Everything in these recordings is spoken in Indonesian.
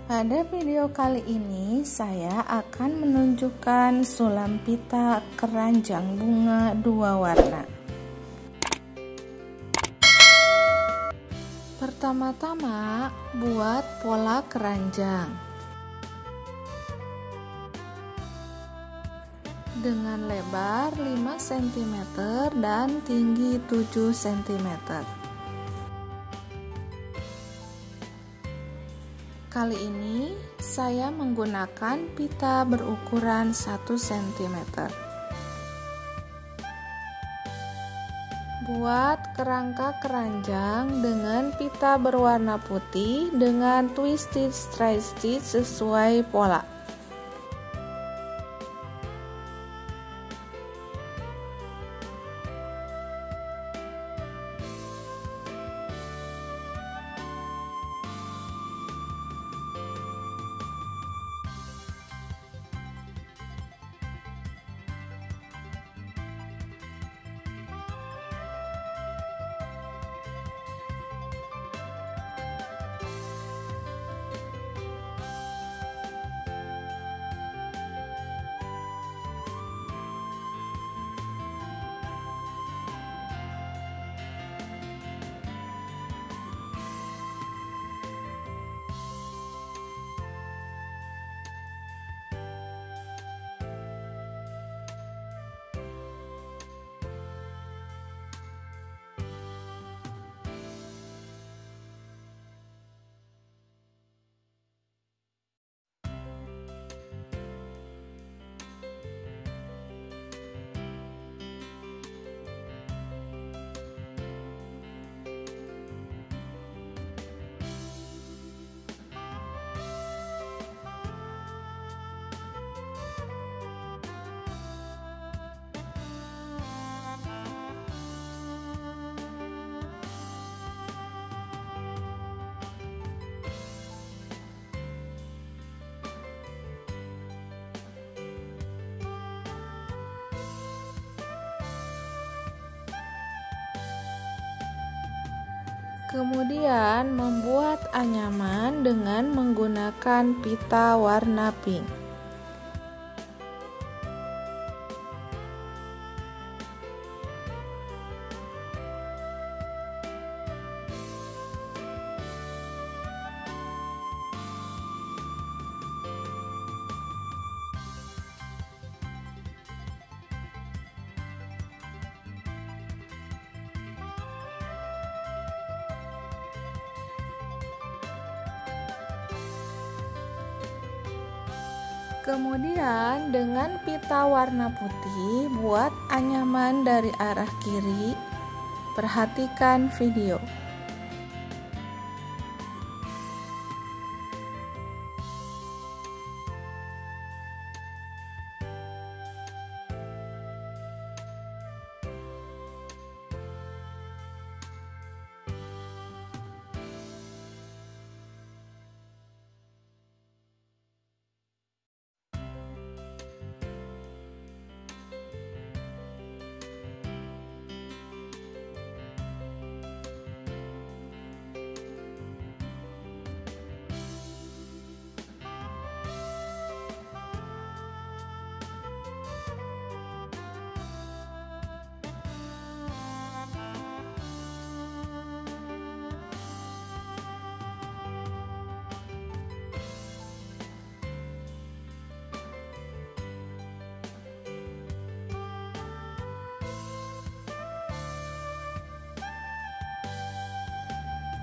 Pada video kali ini saya akan menunjukkan sulam pita keranjang bunga 2 warna. Pertama-tama buat pola keranjang dengan lebar 5 cm dan tinggi 7 cm. Kali ini saya menggunakan pita berukuran 1 cm. Buat kerangka keranjang dengan pita berwarna putih dengan twisted straight stitch sesuai pola. Kemudian membuat anyaman dengan menggunakan pita warna pink. Kemudian dengan pita warna putih buat anyaman dari arah kiri. Perhatikan video.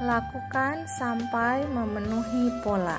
Lakukan sampai memenuhi pola.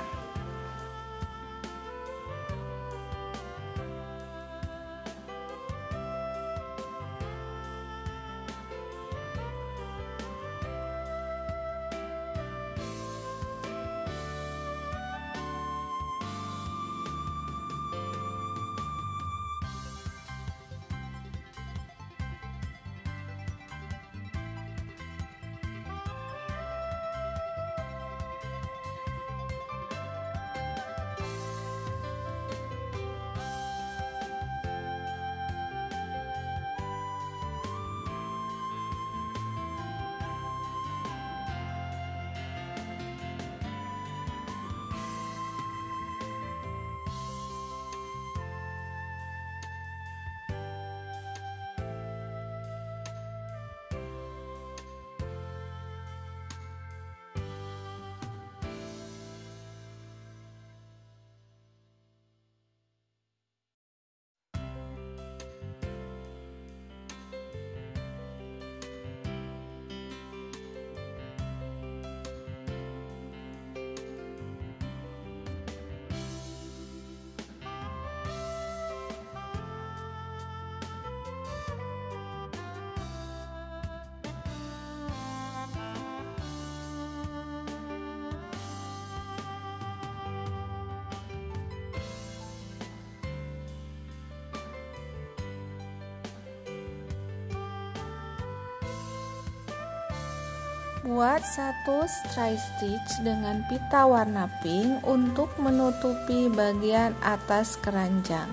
Buat satu stray stitch dengan pita warna pink untuk menutupi bagian atas keranjang.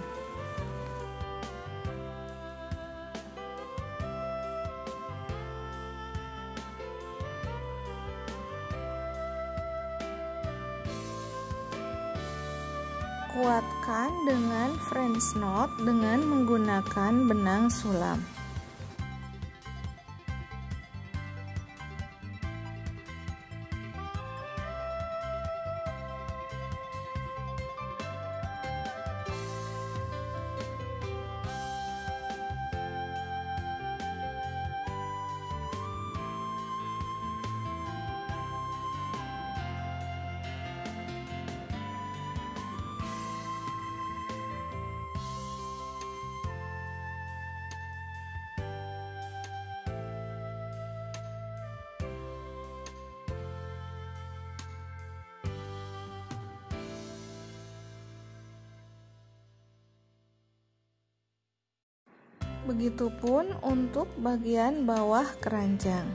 Kuatkan dengan French knot dengan menggunakan benang sulam. Begitupun untuk bagian bawah keranjang.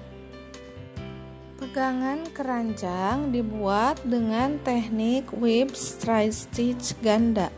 Pegangan keranjang dibuat dengan teknik whip stray stitch ganda.